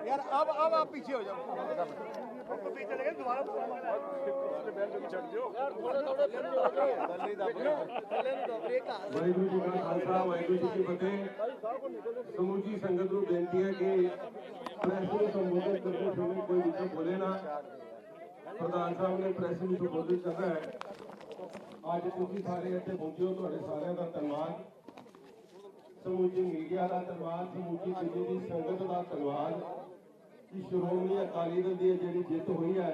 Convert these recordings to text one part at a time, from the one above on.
यार अब आप पीछे हो जाओ। वाहिगुरू जी का खालसा वाहिगुरू जी की फतेह। समूची संगत को बेनती है कि प्रेस को संबोधित करते समय कोई विषय बोले ना। प्रधान साहब ने प्रेस को संबोधित करना है। आज तुम सारे इतने पहुंचे हो, तुहाडे सारिਆਂ ਦਾ ਧੰਨਵਾਦ। समूची मीडिया का धन्यवाद, समूची दिल्ली की संगत का धन्यवाद कि श्रोमणी अकाली दल की जी जित हुई है,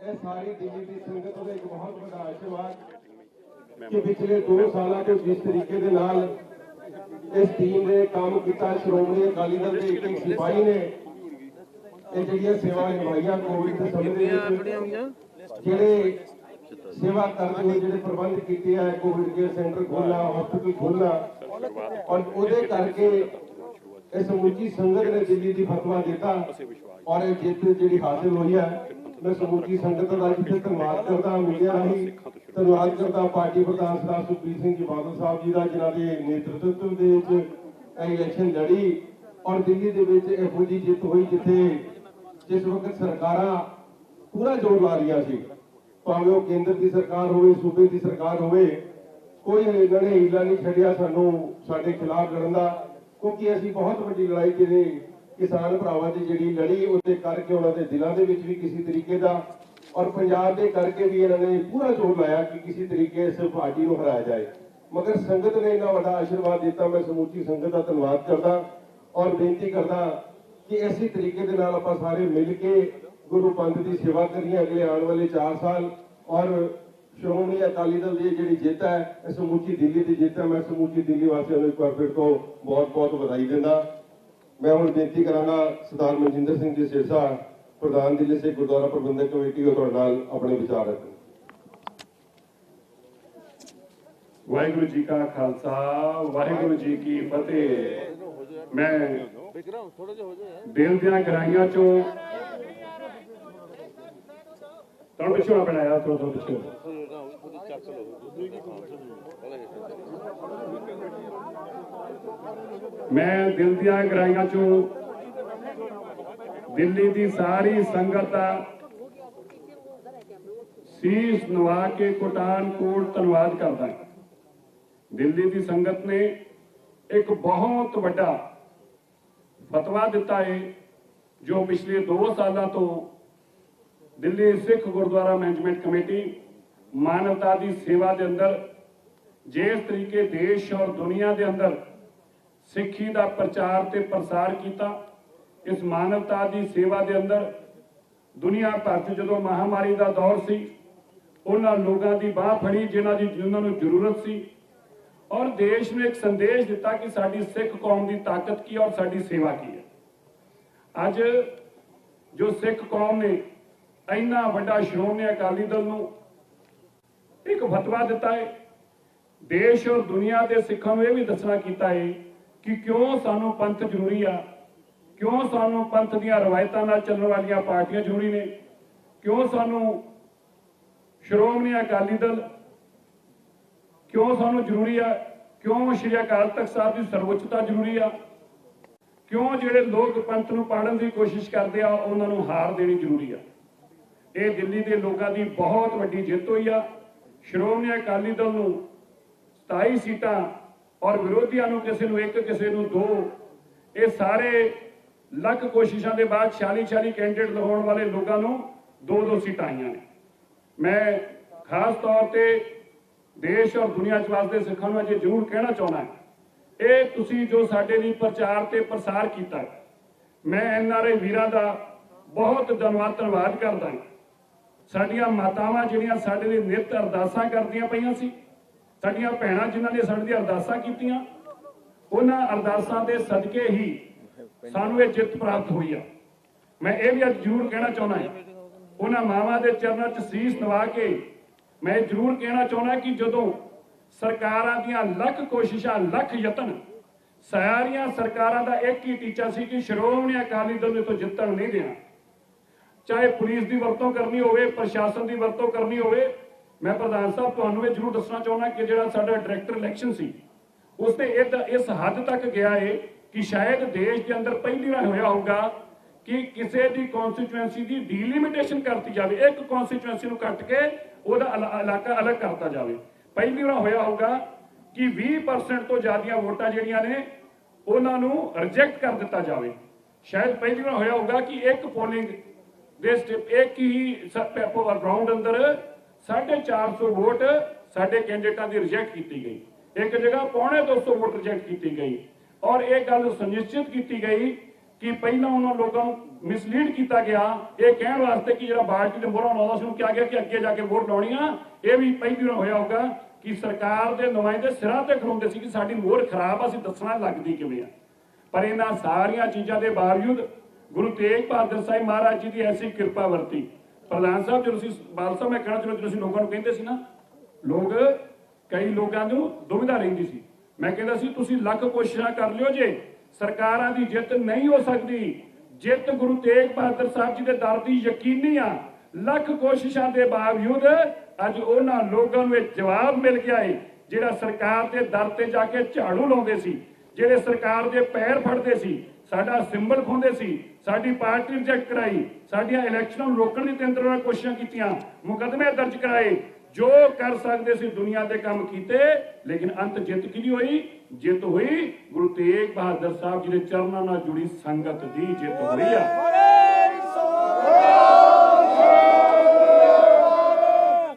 यह सारी दिल्ली की संगत का एक बहुत बड़ा आशीर्वाद कि पिछले 2 साल के जिस तरीके के नाल इस टीम ने काम किया, श्रोमणी अकाली दल के एक सिपाही ने ये सेवा निभाइया कोविड के समय जेडे सेवा करते हुए जो प्रबंध किए है, कोविड केयर सेंटर खोलना, हॉस्पिटल खोलना और उहदे करके इस समूची संगत ने दिल्ली की फतवा दिता और जित जी हासिल हुई है। मैं समूची संगत का जिसे धन्यवाद करता, मीडिया राही धन्यवाद करता पार्टी प्रधान सरदार सुखबीर सिंह जी बादल साहब जी का, जिन्हों के नेतृत्व के इलेक्शन लड़ी और दिल्ली के इहो जी जित हुई जिथे जिस वक्त सरकार पूरा जोर ला रही सी, भावें वो केंद्र की सरकार हो, सूबे की सरकार हो, कोई इन्होंने हीला नहीं छड़िया सानू साडे खिलाफ लड़न का, क्योंकि असी बहुत बड़ी लड़ाई जिहड़ी किसान भरावां दी जिहड़ी लड़ी उसदे करके उन्होंने दिलों के भी किसी तरीके का और पंजाब के करके भी इन्होंने पूरा जोर लाया कि किसी तरीके इस पार्टी को हराया जाए, मगर संगत ने इन्ना बड़ा आशीर्वाद दिता। मैं समूची संगत का धन्यवाद करता और बेनती करता कि इसी तरीके के नाल आपां सारे मिल के गुरु पंथ की सेवा करिए अगले आने वाले 4 साल और श्रोमणी अकाली दल की जी जित है, समूची दिल्ली की जित है। मैं समूची दिल्ली वासियों को एक बार फिर तो बहुत बहुत बधाई देना। मैं हम बेनती करांगा सरदार मनजिंदर सिंह जी सिरसा प्रधान दिल्ली से गुरुद्वारा प्रबंधक कमेटी को अपने विचार रखें। वाहिगुरू जी का खालसा वाहिगुरू जी की फतेह। मैं दिल दियां गहराइयां चो थोड़ा पिछड़ा बनाया, थोड़ा पिछड़ा मैं दिल दियां गहराइयां चो दिल्ली की सारी संगत का शीश नवा के कोटान कोट धन्यवाद करता है। दिल्ली की संगत ने एक बहुत बड़ा फतवा दिता है जो पिछले 2 सालों तो दिल्ली सिख गुरुद्वारा मैनेजमेंट कमेटी मानवता की सेवा के अंदर जिस तरीके देश और दुनिया के अंदर सिक्खी का प्रचार ते प्रसार किया, इस मानवता की सेवा के अंदर दुनिया भर च जो महामारी का दौर सी उन्होंने लोगों की बाह फड़ी जिन्होंने जरूरत सी और देश में एक संदेश दिता कि साडी सिख कौम की ताकत की और साडी सेवा की है। अज जो सिख कौम ने इन्ना वड्डा श्रोमणी अकाली दल नूं एक फतवा दिता है, देश और दुनिया के सिखां नूं यह भी दसना कीता है कि क्यों सानू पंथ जरूरी आ, क्यों सानू पंथ दीआं रवायतां नाल चलण वालियां पार्टियां जरूरी ने, क्यों सानू श्रोमणी अकाली दल क्यों सानू जरूरी आ, क्यों श्री अकाल तख्त साहब की सर्वोच्चता जरूरी आ, क्यों जिहड़े लोग पंथ नूं पाड़न की कोशिश करते आ उन्हां नूं हार देनी जरूरी आ। ये दिल्ली के लोगों की बहुत वड्डी जित हुई आ। श्रोमणी अकाली दल नूं 27 सीटां और विरोधियों नूं किसी नूं 1 किसी नूं 2, ये सारे लख कोशिशों के बाद 46 कैंडिडेट लगाने वाले लोगों नूं 2-2 सीटां आईयां ने। मैं खास तौर पर देश और दुनिया च वसदे सिखां नूं अजे जरूर कहना चाहना है, ये तुसीं जो साडे लई प्रचार ते प्रसार कीता है, मैं NRI वीरां दा बहुत धन्यवाद करदा हां। साडियां मातावां जिहड़ियां साडे लई नित अरदासां करदियां पईयां सी, साडियां भैणां जिन्हां ने साडे लई अरदासां कीतियां, उन्हां अरदासां दे सदके ही ਸਾਨੂੰ ਇਹ ਜਿੱਤ ਪ੍ਰਾਪਤ ਹੋਈ ਆ। ਮੈਂ ਇਹ ਵੀ ਅੱਜ ਜ਼ਰੂਰ ਕਹਿਣਾ ਚਾਹੁੰਦਾ ਉਹਨਾਂ ਮਾਵਾਂ ਦੇ ਚਰਨਾਂ 'ਚ ਸੀਸ ਨਵਾ ਕੇ ਮੈਂ ਜ਼ਰੂਰ ਕਹਿਣਾ ਚਾਹੁੰਦਾ ਕਿ ਜਦੋਂ ਸਰਕਾਰਾਂ ਦੀਆਂ ਲੱਖ ਕੋਸ਼ਿਸ਼ਾਂ, ਲੱਖ ਯਤਨ, ਸਾਰੀਆਂ ਸਰਕਾਰਾਂ ਦਾ ਇੱਕ ਹੀ ਟੀਚਾ ਸੀ ਕਿ ਸ਼੍ਰੋਮਣੀ ਅਕਾਲੀ ਦਲ ਨੂੰ ਤੋਂ ਜਿੱਤਣ ਨਹੀਂ ਦੇਣਾ। ਚਾਹੇ ਪੁਲਿਸ ਦੀ ਵਰਤੋਂ ਕਰਨੀ ਹੋਵੇ, ਪ੍ਰਸ਼ਾਸਨ ਦੀ ਵਰਤੋਂ ਕਰਨੀ ਹੋਵੇ। ਮੈਂ ਪ੍ਰਧਾਨ ਸਾਹਿਬ ਤੁਹਾਨੂੰ ਇਹ ਜ਼ਰੂਰ ਦੱਸਣਾ ਚਾਹੁੰਦਾ ਕਿ ਜਿਹੜਾ ਸਾਡਾ ਡਾਇਰੈਕਟਰ ਇਲੈਕਸ਼ਨ ਸੀ ਉਸਨੇ ਇਸ ਹੱਦ ਤੱਕ ਗਿਆ ਹੈ ਕਿ ਸ਼ਾਇਦ ਦੇਸ਼ ਦੇ ਅੰਦਰ ਪਹਿਲੀ ਵਾਰ ਹੋਇਆ ਹੋਊਗਾ ਕਿ ਕਿਸੇ ਦੀ ਕਨਸਟੀਚੁਐਂਸੀ ਦੀ ਡੀਲਿਮਿਟੇਸ਼ਨ ਕਰਤੀ ਜਾਵੇ, ਇੱਕ ਕਨਸਟੀਚੁਐਂਸੀ ਨੂੰ ਕੱਟ ਕੇ ਉਹਦਾ ਇਲਾਕਾ ਅਲੱਗ ਕਰਤਾ ਜਾਵੇ। ਪਹਿਲੀ ਵਾਰ ਹੋਇਆ ਹੋਊਗਾ ਕਿ 20% ਤੋਂ ਜ਼ਿਆਦਾ ਵੋਟਾਂ ਜਿਹੜੀਆਂ ਨੇ ਉਹਨਾਂ ਨੂੰ ਰਿਜੈਕਟ ਕਰ ਦਿੱਤਾ ਜਾਵੇ। ਸ਼ਾਇਦ ਪਹਿਲੀ ਵਾਰ ਹੋਇਆ ਹੋਊਗਾ ਕਿ ਇੱਕ ਪੋਲਿੰਗ ਦੇ ਇੱਕ ਹੀ ਰਾਉਂਡ ਅੰਦਰ 450 ਵੋਟ ਸਾਡੇ ਕੈਂਡੀਡੇਟਾਂ ਦੀ ਰਿਜੈਕਟ ਕੀਤੀ ਗਈ, ਇੱਕ ਜਗ੍ਹਾ 250 ਵੋਟ ਰਿਜੈਕਟ ਕੀਤੀ ਗਈ। ਔਰ ਇਹ ਗੱਲ ਸੁਨਿਸ਼ਚਿਤ ਕੀਤੀ ਗਈ ਕਿ ਪਹਿਲਾਂ ਉਹਨਾਂ ਲੋਕਾਂ ਨੂੰ ਮਿਸਲੀਡ ਕੀਤਾ ਗਿਆ ਇਹ ਕਹਿਣ ਵਾਸਤੇ ਕਿ ਜਿਹੜਾ ਪਾਰਟੀ ਦੇ ਮੋਹਰਾਂ ਲਾਉਂਦਾ ਸੀ ਉਹਨੂੰ ਕਿਹਾ ਗਿਆ ਕਿ ਅੱਗੇ ਜਾ ਕੇ ਵੋਟ ਲਾਉਣੀ ਆ। ਇਹ ਵੀ ਪਹਿਲੀ ਵਾਰ ਹੋਇਆ ਹੋਊਗਾ ਕਿ ਸਰਕਾਰ ਦੇ ਨੁਮਾਇੰਦੇ ਸਿਰਾਂ ਤੇ ਖਲੋਂਦੇ ਸੀ ਕਿ ਸਾਡੀ ਮੋਹਰ ਖਰਾਬ ਆ, ਅਸੀਂ ਦੱਸਣਾ ਲੱਗਦੀ ਕਿਵੇਂ ਆ। ਪਰ ਇਹਨਾਂ ਸਾਰੀਆਂ ਚੀਜ਼ਾਂ ਦੇ ਬਾਵਜੂਦ ਗੁਰੂ ਤੇਗ ਬਹਾਦਰ ਸਾਹਿਬ ਮਹਾਰਾਜ ਜੀ ਦੀ ਐਸੀ ਕਿਰਪਾ ਵਰਤੀ। ਪ੍ਰਧਾਨ ਸਾਹਿਬ, ਜਦੋਂ ਤੁਸੀਂ ਬਾਲ ਸਾਹਿਬ, ਮੈਂ ਕਹਿਣਾ ਚਾਹੁੰਦਾ, ਜਦੋਂ ਤੁਸੀਂ ਲੋਕਾਂ ਨੂੰ ਕਹਿੰਦੇ ਸੀ ਨਾ, ਲੋਕ ਕਈ ਲੋਕਾਂ ਨੂੰ ਦੁਵਿਧਾ ਰਹਿੰਦੀ ਸੀ। ਮੈਂ ਕਹਿੰਦਾ ਸੀ ਤੁਸੀਂ ਲੱਖ ਕੋਸ਼ਿਸ਼ਾਂ ਕਰ ਲਿਓ ਜੇ ਸਰਕਾਰਾਂ ਦੀ ਜਿੱਤ ਨਹੀਂ ਹੋ ਸਕਦੀ। ਜਿੱਤ ਗੁਰੂ ਤੇਗ ਬਹਾਦਰ ਸਾਹਿਬ ਜੀ ਦੇ ਦਰ ਦੀ ਯਕੀਨੀ ਆ। ਲੱਖ ਕੋਸ਼ਿਸ਼ਾਂ ਦੇ ਬਾਵਜੂਦ ਅੱਜ ਉਹਨਾਂ ਲੋਕਾਂ ਨੂੰ ਇਹ ਜਵਾਬ ਮਿਲ ਗਿਆ ਹੈ ਜਿਹੜਾ ਸਰਕਾਰ ਦੇ ਦਰ ਤੇ ਜਾ ਕੇ ਝਾੜੂ ਲਾਉਂਦੇ ਸੀ, ਜਿਹੜੇ ਸਰਕਾਰ ਦੇ ਪੈਰ ਫੜਦੇ ਸੀ, ਸਾਡਾ ਸਿੰਬਲ ਖੋਂਦੇ ਸੀ, ਸਾਡੀ ਪਾਰਟੀ ਰਿਜੈਕਟ ਕਰਾਈ, ਸਾਡੀਆਂ ਇਲੈਕਸ਼ਨਾਂ ਨੂੰ ਰੋਕਣ ਦੀ 3 ਵਾਰ ਕੋਸ਼ਿਸ਼ਾਂ ਕੀਤੀਆਂ, ਮੁਕੱਦਮੇ ਦਰਜ ਕਰਾਏ, ਜੋ ਕਰ ਸਕਦੇ ਸੀ ਦੁਨੀਆ ਦੇ ਕੰਮ ਕੀਤੇ, ਲੇਕਿਨ ਅੰਤ ਜਿੱਤ ਕਿਹਦੀ ਹੋਈ? ਜਿੱਤ ਹੋਈ ਗੁਰੂ ਤੇਗ ਬਹਾਦਰ ਸਾਹਿਬ ਜੀ ਦੇ ਚਰਨਾਂ ਨਾਲ ਜੁੜੀ ਸੰਗਤ ਦੀ ਜਿੱਤ ਹੋਈ ਆ।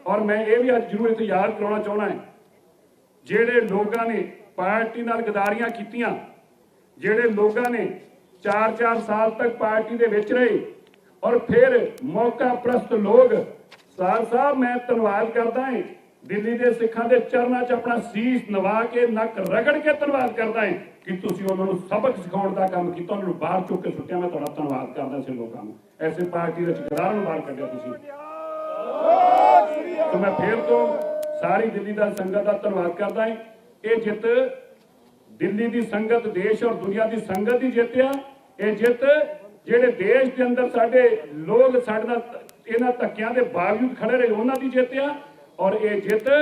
ਔਰ ਮੈਂ ਇਹ ਵੀ ਅੱਜ ਜ਼ਰੂਰ ਇੱਥੇ ਯਾਦ ਕਰਾਉਣਾ ਚਾਹੁੰਦਾ ਹਾਂ, ਜਿਹੜੇ ਲੋਕਾਂ ਨੇ ਪਾਰਟੀ ਨਾਲ ਗਦਾਰੀਆਂ ਕੀਤੀਆਂ, ਜਿਹੜੇ ਲੋਕਾਂ ਨੇ 4-4 ਸਾਲ ਤੱਕ ਪਾਰਟੀ ਦੇ ਵਿੱਚ ਰਹੇ ਔਰ ਫਿਰ ਮੌਕਾ ਪ੍ਰਸਤ ਲੋਕ, ਸਾਹਿਬ ਮੈਂ ਧੰਨਵਾਦ ਕਰਦਾ ਹਾਂ, ਦਿੱਲੀ ਦੇ ਸਿੱਖਾਂ ਦੇ ਚਰਨਾਂ 'ਚ ਆਪਣਾ ਸੀਸ ਨਵਾ ਕੇ, ਨੱਕ ਰਗੜ ਕੇ ਧੰਨਵਾਦ ਕਰਦਾ ਹਾਂ ਕਿ ਤੁਸੀਂ ਉਹਨਾਂ ਨੂੰ ਸਬਕ ਸਿਖਾਉਣ ਦਾ ਕੰਮ ਕੀਤਾ, ਉਹਨਾਂ ਨੂੰ ਬਾਹਰ ਚੁੱਕ ਕੇ ਸੁੱਟਿਆ। ਮੈਂ ਤੁਹਾਡਾ ਧੰਨਵਾਦ ਕਰਦਾ ਸੀ ਲੋਕਾਂ ਨੂੰ, ਐਸੇ ਪਾਰਟੀ ਵਿੱਚ ਗਦਾਰਾਂ ਨੂੰ ਬਾਹਰ ਕੱਢਿਆ ਤੁਸੀਂ। तो मैं फिर तो सारी दिल्ली दा संगत का धन्यवाद करता है। ये जित दिल्ली की संगत, देश और दुनिया की संगत की जित आ। ये जित जेडे देश के अंदर साडे लोग साडे नाल इन्हां धक्कियां दे बावजूद खड़े रहे, उन्हां दी जित आ। और ये जित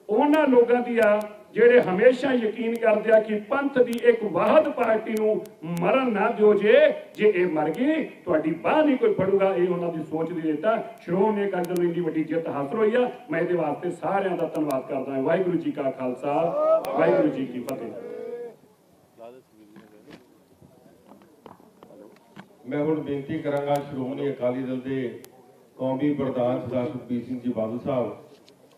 उन्हां लोगां दी आ ਜਿਹੜੇ ਹਮੇਸ਼ਾ ਯਕੀਨ ਕਰਦੇ ਆ ਕਿ ਪੰਥ ਦੀ ਇੱਕ ਵਾਹਦ ਪਾਰਟੀ ਨੂੰ ਮਰਨ ਨਾ ਦਿਓ। ਜੇ ਇਹ ਮਰ ਗਈ ਤੁਹਾਡੀ ਬਾਹ ਨਹੀਂ ਕੋਈ ਫੜੂਗਾ। ਇਹ ਉਹਨਾਂ ਦੀ ਸੋਚ ਦੀ ਦਿੱਤਾ ਸ਼੍ਰੋਮਣੀ ਅਕਾਲੀ ਦਲ ਨੂੰ ਇੰਨੀ ਵੱਡੀ ਜਿੱਤ ਹਾਸਲ ਹੋਈ ਆ। ਮੈਂ ਇਹਦੇ ਵਾਸਤੇ ਸਾਰਿਆਂ ਦਾ ਧੰਨਵਾਦ ਕਰਦਾ ਹਾਂ। ਵਾਹਿਗੁਰੂ ਜੀ ਕਾ ਖਾਲਸਾ, ਵਾਹਿਗੁਰੂ ਜੀ ਕੀ ਫਤਿਹ। ਮੈਂ ਹੁਣ ਬੇਨਤੀ ਕਰਾਂਗਾ ਸ਼੍ਰੋਮਣੀ ਅਕਾਲੀ ਦਲ ਦੇ ਕੌਮੀ ਪ੍ਰਧਾਨ ਸਰਦਾਰ ਸੁਖਬੀਰ ਸਿੰਘ ਜੀ ਬਾਦਲ ਸਾਹਿਬ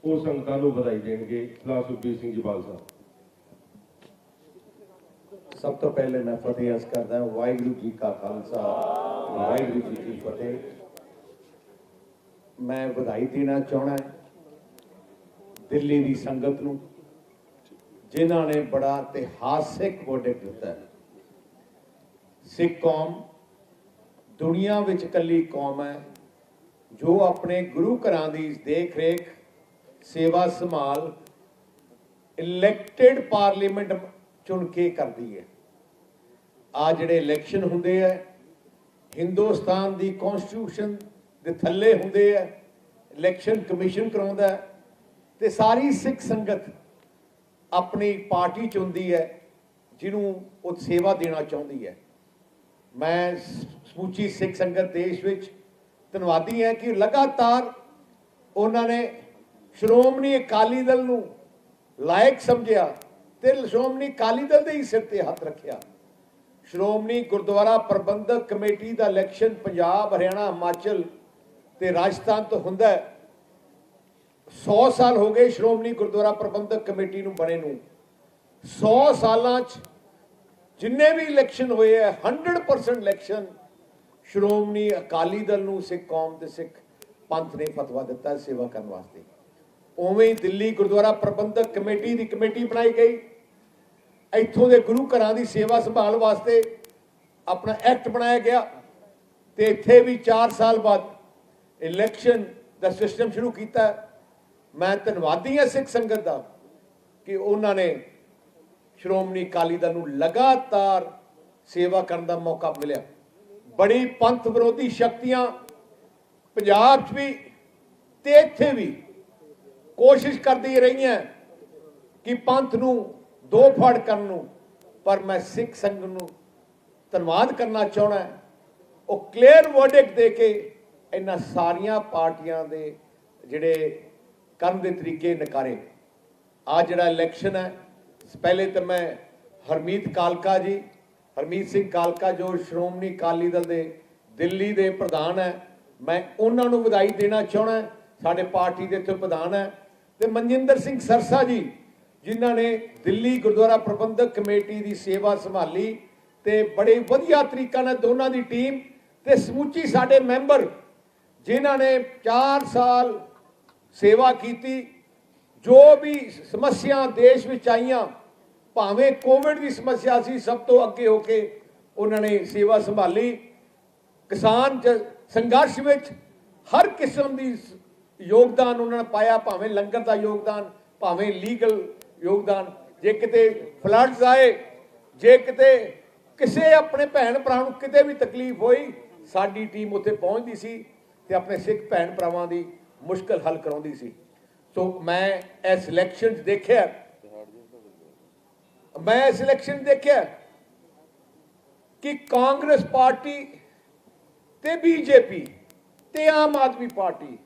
ਉਹ ਸੰਗਤਾਂ ਨੂੰ ਵਧਾਈ ਦੇਣਗੇ। ਸਰਦਾਰ ਸੁਖਬੀਰ ਸਿੰਘ ਜੀ ਬਾਦਲ ਸਾਹਿਬ। ਸਭ ਤੋਂ ਪਹਿਲੇ ਮੈਂ ਫਤਿਹ ਅਰਜ਼ ਕਰਦਾ ਹਾਂ, ਵਾਹਿਗੁਰੂ ਜੀ ਕਾ ਖਾਲਸਾ, ਵਾਹਿਗੁਰੂ ਜੀ ਕੀ ਫਤਿਹ। ਮੈਂ ਵਧਾਈ ਦੇਣਾ ਚਾਹਣਾ ਦਿੱਲੀ ਦੀ ਸੰਗਤ ਨੂੰ, ਜਿਨ੍ਹਾਂ ਨੇ ਬੜਾ ਇਤਿਹਾਸਿਕ ਵੋਟ ਦਿੱਤਾ ਹੈ। ਸਿੱਖ ਕੌਮ ਦੁਨੀਆ ਵਿੱਚ ਇਕੱਲੀ ਕੌਮ ਹੈ ਜੋ ਆਪਣੇ ਗੁਰੂ ਘਰਾਂ ਦੀ ਦੇਖ ਰੇਖ, ਸੇਵਾ ਸੰਭਾਲ ਇਲੈਕਟਿਡ ਪਾਰਲੀਮੈਂਟ ਚੁਣ ਕੇ ਕਰਦੀ ਹੈ। ਆ ਜਿਹੜੇ ਇਲੈਕਸ਼ਨ ਹੁੰਦੇ ਆ ਹਿੰਦੁਸਤਾਨ ਦੀ ਕਨਸਟੀਟਿਊਸ਼ਨ ਦੇ ਥੱਲੇ ਹੁੰਦੇ ਆ, ਇਲੈਕਸ਼ਨ ਕਮਿਸ਼ਨ ਕਰਾਉਂਦਾ ਤੇ ਸਾਰੀ ਸਿੱਖ ਸੰਗਤ ਆਪਣੀ ਪਾਰਟੀ ਚੁਣਦੀ ਹੈ ਜਿਹਨੂੰ ਉਹ ਸੇਵਾ ਦੇਣਾ ਚਾਹੁੰਦੀ ਹੈ। ਮੈਂ ਸਮੁੱਚੀ ਸਿੱਖ ਸੰਗਤ ਦੇਸ਼ ਵਿੱਚ ਧੰਨਵਾਦੀ ਹਾਂ ਕਿ ਲਗਾਤਾਰ ਉਹਨਾਂ ਨੇ ਸ਼੍ਰੋਮਣੀ ਅਕਾਲੀ ਦਲ ਨੂੰ ਲਾਇਕ ਸਮਝਿਆ ਤੇ ਸ਼੍ਰੋਮਣੀ ਅਕਾਲੀ ਦਲ ਦੇ ਹੀ ਸਿਰ ਤੇ ਹੱਥ ਰੱਖਿਆ। ਸ਼੍ਰੋਮਣੀ ਗੁਰਦੁਆਰਾ ਪ੍ਰਬੰਧਕ ਕਮੇਟੀ ਦਾ ਇਲੈਕਸ਼ਨ ਪੰਜਾਬ, ਹਰਿਆਣਾ, ਹਿਮਾਚਲ ਤੇ ਰਾਜਸਥਾਨ ਤੋਂ ਹੁੰਦਾ ਹੈ। 100 ਸਾਲ ਹੋ ਗਏ ਸ਼੍ਰੋਮਣੀ ਗੁਰਦੁਆਰਾ ਪ੍ਰਬੰਧਕ ਕਮੇਟੀ ਨੂੰ ਬਣੇ ਨੂੰ। 100 ਸਾਲਾਂ 'ਚ ਜਿੰਨੇ ਵੀ ਇਲੈਕਸ਼ਨ ਹੋਏ ਹੈ 100% ਇਲੈਕਸ਼ਨ ਸ਼੍ਰੋਮਣੀ ਅਕਾਲੀ ਦਲ ਨੂੰ ਸਿੱਖ ਕੌਮ ਤੇ ਸਿੱਖ ਪੰਥ ਨੇ ਫਤਵਾ ਦਿੱਤਾ ਹੈ ਸੇਵਾ ਕਰਨ ਵਾਸਤੇ। ਉਵੇਂ ਹੀ ਦਿੱਲੀ ਗੁਰਦੁਆਰਾ ਪ੍ਰਬੰਧਕ ਕਮੇਟੀ ਦੀ ਕਮੇਟੀ ਬਣਾਈ ਗਈ ਇੱਥੋਂ ਦੇ ਗੁਰੂ ਘਰਾਂ ਦੀ ਸੇਵਾ ਸੰਭਾਲ ਵਾਸਤੇ। अपना एक्ट बनाया गया तो इत्थे भी 4 साल बाद इलैक्शन का सिस्टम शुरू किया। मैं धन्नवादी हाँ सिख संगत का कि उन्होंने श्रोमणी अकाली दल नूं लगातार सेवा करने का मौका मिला। बड़ी पंथ विरोधी शक्तियां पंजाब च भी ते इत्थे भी कोशिश करती रही हैं कि पंथ नूं दो फड़ करन नूं, पर मैं सिख संगत नूं धन्नवाद करना चाहना है। वो क्लीयर वर्डिक्ट दे के इन्हां सारियां पार्टियां दे जिहड़े करन दे तरीके नकारे। आज जिहड़ा इलैक्शन है, पहले तो मैं हरमीत कालका जी, हरमीत सिंह कालका जो श्रोमणी अकाली दल दे दिल्ली दे प्रधान है, मैं उन्हां नूं वधाई देना चाहना। साडे पार्टी दे इत्थे प्रधान है ते मनजिंदर सिंह सरसा जी जिन्हां ने दिल्ली गुरुद्वारा प्रबंधक कमेटी की सेवा संभाली ते बड़े वधिया तरीके नाल दोनों की टीम ते समूची साडे मैंबर जिन्हां ने 4 साल सेवा की। जो भी समस्या देश में आईयां, भावें कोविड की समस्या सी, सब तो अगे होके उन्होंने सेवा संभाली। किसान संघर्ष में हर किस्म की योगदान उन्होंने पाया, भावें लंगर का योगदान, भावें लीगल योगदान। जे किते फ्लड्स आए, जे किते किसी अपने भैन भरा नूं किते भी तकलीफ हुई, साडी टीम उत्थे पहुंचती सी ते अपने सिख भैन भरावां दी मुश्किल हल कराउंदी सी। तो मैं इस इलैक्शन देखिया, कि कांग्रेस पार्टी ते बीजेपी ते आम आदमी पार्टी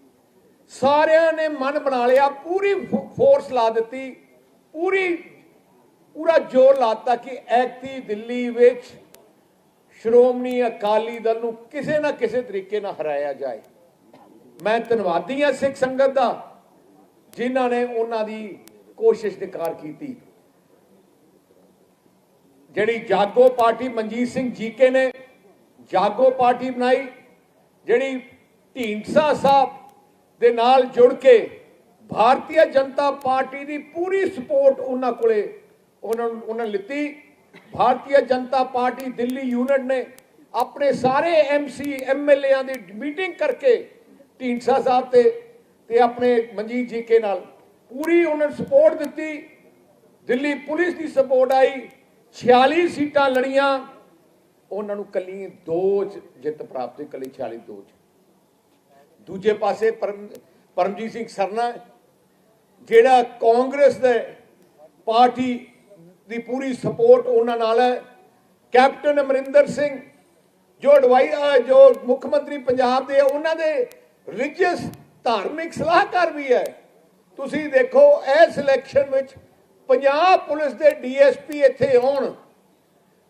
सारिਆਂ ने मन बना लिया, पूरी फोर्स ला दी, पूरा जोर लाता कि ऐती दिल्ली विच श्रोमणी अकाली दल नूं किसी ना किसी तरीके नाल हराया जाए। मैं धन्नवादी हाँ सिख संगत का जिन्हां ने उन्हां दी कोशिश निकार की। जिहड़ी जागो पार्टी मनजीत सिंह जीके ने जागो पार्टी बनाई, जिहड़ी ढींडसा साहब दे नाल जुड़ के भारतीय जनता पार्टी की पूरी सपोर्ट उन्होंने लिती। भारतीय जनता पार्टी दिल्ली यूनिट ने अपने सारे MC MLA की मीटिंग करके ढींडसा साहब ते अपने मनजीत जीके नाल पूरी उन्होंने सपोर्ट दी। दिल्ली पुलिस की सपोर्ट आई, 46 सीटां लड़ियां, उन्होंने कली 2 जित प्राप्त हुई, कली 46-2। दूजे पासे परमजीत सिंह सरना जिहड़ा कांग्रेस दे पार्टी की पूरी सपोर्ट उन्हां नाल है। कैप्टन अमरिंदर सिंह जो मुख्यमंत्री पंजाब दे उन्हां दे रिलीजियस धार्मिक सलाहकार भी है। तुसी देखो इस इलैक्शन में पंजाब पुलिस के DSP इत्थे आउण,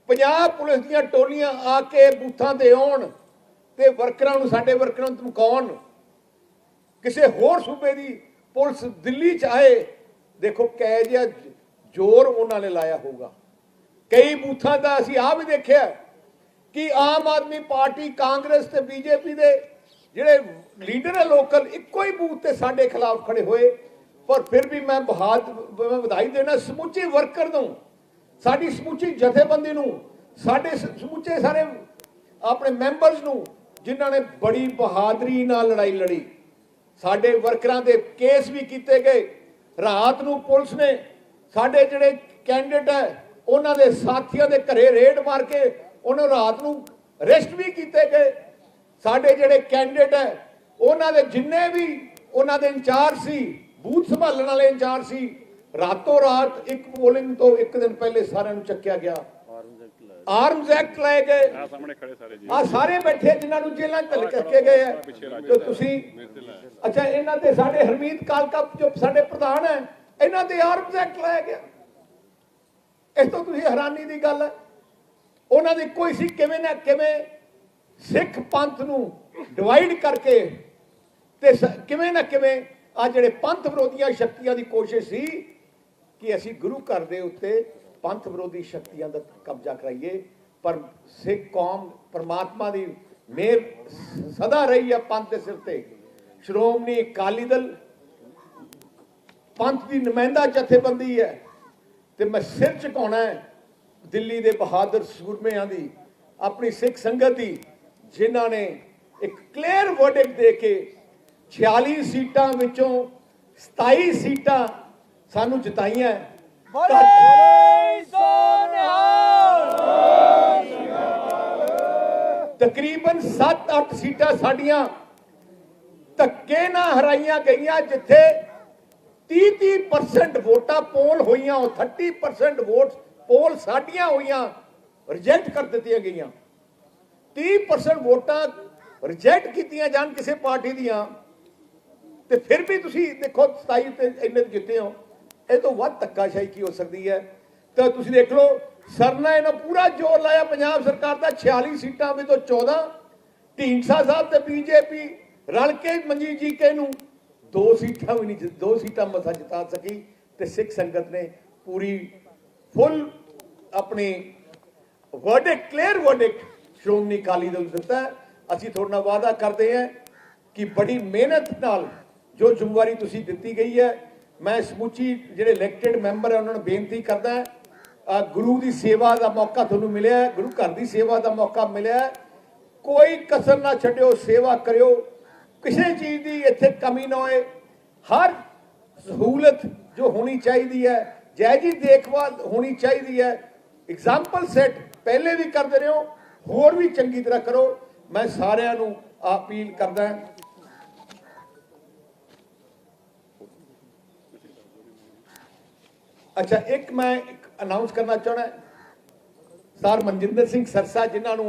पंजाब पुलिस दीयां टोलियां आके बूथां ते आउण ते वर्करां नूं, साडे वर्करां नूं धमकाउण। किसी होर सूबे की पुलिस दिल्ली च आए, देखो कै जिहा जोर उन्होंने लाया होगा। कई बूथां दा असीं आ भी देखिया कि आम आदमी पार्टी, कांग्रेस ते बीजेपी दे जिहड़े लीडर है लोकल, इक्को ही बूथ ते साडे खिलाफ खड़े होए। पर फिर भी मैं बधाई देना समूचे वर्कर नूं, साडी समूची जथेबंदी नूं, साडे समूचे सारे अपने मैंबर्स नूं जिन्हां ने बड़ी बहादरी नाल लड़ाई लड़ी। साडे वर्करां दे केस भी कीते गए। रात नूं पुलिस ने साडे जिहड़े कैंडिडेट है उन्हां दे साथियां दे घरे रेड मार के उन्हां रात नूं अरेस्ट भी कीते गए। साडे जिहड़े कैंडिडेट है उन्हां दे जिन्ने भी उन्हां दे इंचार्ज सी, बूथ संभालण वाले इंचार्ज सी, रातों रात एक पोलिंग तो एक दिन पहले सारिਆਂ ਨੂੰ ਚੱਕਿਆ ਗਿਆ। आर्म्स एक्ट लाए गए, सारे बैठे जिन्होंने जेलों धक्के गए हैं। तो तुसी अच्छा इन्हां दे साडे हरमीत कालका जो साडे प्रधान है, इन्हां दे आर्म्स एक्ट लाया गया। इस तो तुसी हैरानी की गल है। उन्हां दी कोई सी किवें ना किवें सिख पंथ नूं डिवाइड करके ते किवें ना किवें आ जिहड़े पंथ विरोधियां शक्तियां की कोशिश सी कि असीं गुरु घर दे उत्ते पंथ विरोधी शक्तियां का कब्जा कराइए। पर सिख कौम परमात्मा की मेहर सदा रही है पंथ के सिर ते। श्रोमणी अकाली दल पंथ की नुमाइंदा जथेबंदी है, तो मैं सिर झुकाउणा है दिल्ली के बहादुर सूरमिਆਂ की अपनी सिख संगत की, जिन्होंने एक क्लियर वर्डिक्ट दे के 46 सीटां विचों 27 सीटां सानू जिताइयां। तकरीबन 7-8 सीटां साडियां धक्के ना हराइयां गईयां, जिथे 30% वोटां पोल होईयां, 30% वोट पोल साडियां होईयां रिजेक्ट कर दित्तियां गईयां। 30% वोटां रिजेक्ट कीतियां जान किसी पार्टी दियां, ते फिर भी तुसी देखो 27 ते इन्ने जिते हो, ये तो वध धक्काशाही की हो सकती है। तो तुसी देख लो, सरना इन्हें पूरा जोर लाया पंजाब सरकार का, 46 सीटां में तो 14 ढींडसा साहब ते बीजेपी रल के मनजीत जी के नूं 2 सीटां भी नहीं, 2 सीटां मसा जिता सकी। ते सिख संगत ने पूरी फुल अपनी वर्डिक्ट, क्लियर वर्डिक्ट श्रोमणी अकाली दल दिता है। असीं तुहाडे नाल वादा करते हैं कि बड़ी मेहनत नाल जो जिम्मेवारी तुसीं दित्ती गई है, मैं समूची जिहड़े इलैक्टेड मैंबर है उन्होंने बेनती करदा है, गुरु की सेवा का मौका तुहानूं मिलिया है, गुरु घर की सेवा का मौका मिलिया है, कोई कसर ना छड्डिओ, सेवा करिओ, किसी चीज़ की इत्थे कमी ना होए। हर सहूलत जो होनी चाहिए है, जायजी देखभाल होनी चाहिए है। एग्जाम्पल सैट पहले भी करते रहे हो, होर भी चंगी तरह करो। मैं सारिਆਂ ਨੂੰ अपील करदा। अच्छा, एक मैं अनाउंस करना चाहना, सर मनजिंदर सिंह सरसा जिन्होंने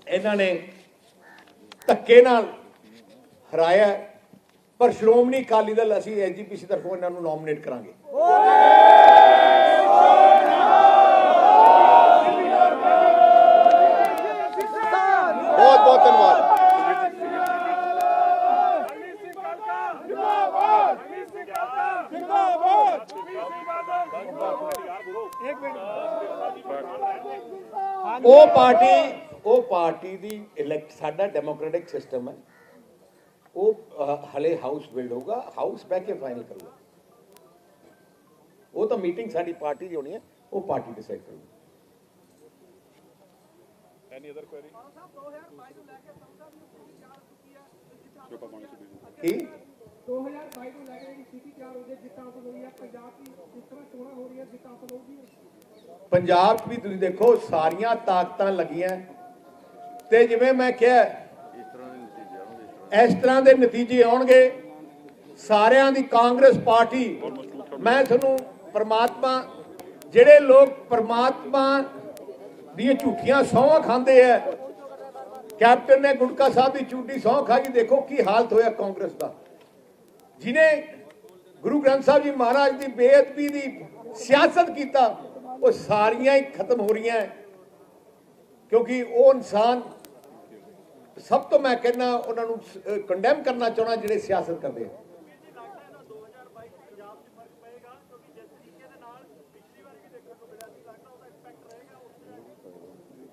इन्होंने धक्के नाल हराया, पर श्रोमणी अकाली दल असीं एसजीपीसी तरफों इन्होंने नॉमिनेट करांगे। बहुत बहुत धन्यवाद। वो पार्टी दी इलैक्ट, साडा डेमोक्रेटिक सिस्टम है, वो हले हाउस बिल्ड होगा, हाउस बह के फाइनल करूगा। वो तो मीटिंग साडी पार्टी की होनी है, वो पार्टी डिसाइड करूगी। Any other query? ਕੀ 2022 ਨੂੰ ਲੈ ਕੇ ਜਿਹੜੀ ਸਥਿਤੀ ਤਿਆਰ ਹੋ ਗਈ, ਜਿੱਤਾਂ ਹਾਸਲ ਹੋਈ ਹੈ ਪੰਜਾਬ ਦੀ, ਇਸ ਤਰ੍ਹਾਂ ਚੋਣਾਂ ਹੋ ਰਹੀਆਂ, ਜਿੱਤਾਂ ਹਾਸਲ ਹੋਊਗੀ ਪੰਜਾਬ 'ਚ ਵੀ ਤੁਸੀਂ ਦੇਖੋ ਸਾਰੀਆਂ ਤਾਕਤਾਂ ਲੱਗੀਆਂ, ਤੇ ਜਿਵੇਂ ਮੈਂ ਕਿਹਾ ਇਸ ਤਰ੍ਹਾਂ ਦੇ ਨਤੀਜੇ ਆਉਣਗੇ ਸਾਰਿਆਂ ਦੀ। ਕਾਂਗਰਸ ਪਾਰਟੀ, ਮੈਂ ਤੁਹਾਨੂੰ परमात्मा, ਜਿਹੜੇ ਲੋਕ परमात्मा ਦੀਆਂ ਝੂਠੀਆਂ ਸਹੁੰਆਂ ਖਾਂਦੇ ਆ, कैप्टन ने गुटका साहब की झूठी सौं खाई, देखो की हालत होया कांग्रेस का, जिन्हें गुरु ग्रंथ साहब जी महाराज की बेअदबी की सियासत किया, वो सारियां ही खत्म हो रही हैं। क्योंकि वो इंसान सब तो मैं कहना उन्होंने कंडेम करना चाहना जिहड़े सियासत करते हैं।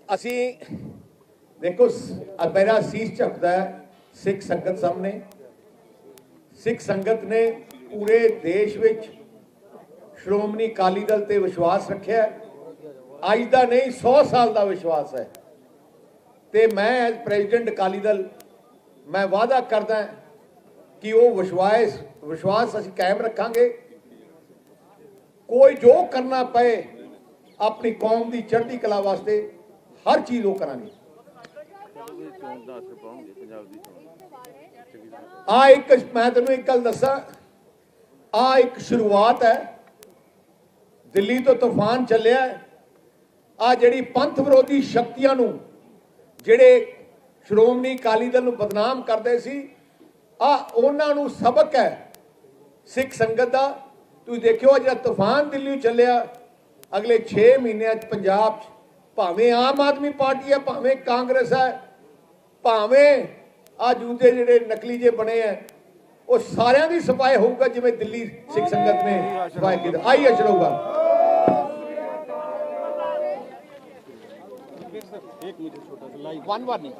असी देखो, मेरा शीश झुकता है सिख संगत सामने। सिख संगत ने पूरे देश विच श्रोमणी अकाली दल ते विश्वास रखिया, अज दा नहीं 100 साल का विश्वास है। ते मैं एज प्रेजिडेंट अकाली दल मैं वादा करदा कि वो विश्वास असीं कायम रखांगे। कोई जो करना पे अपनी कौम की चढ़ती कला वास्ते हर चीज़ वो करांगे। एक मैं तेनों एक गल दसा, एक शुरुआत है। दिल्ली तो तूफान चलिया, जिहड़ी पंथ विरोधी शक्तियां नूं, जिहड़े श्रोमणी अकाली दल नूं बदनाम करदे सी, उन्हां नूं सबक है सिख संगत दा। तुसीं देखियो जिहड़ा तूफान दिल्ली चलिया, अगले 6 महीनों पंजाब भावें आम आदमी पार्टी है, भावें कांग्रेस है, भावें दूजे जिहड़े नकली जे बने हैं, वो सारियां दी सफाई होगा जिवें दिल्ली सिख संगत ने सफाई की। आई अशर होगा। एक मुझे छोटा सा लाइव वन नहीं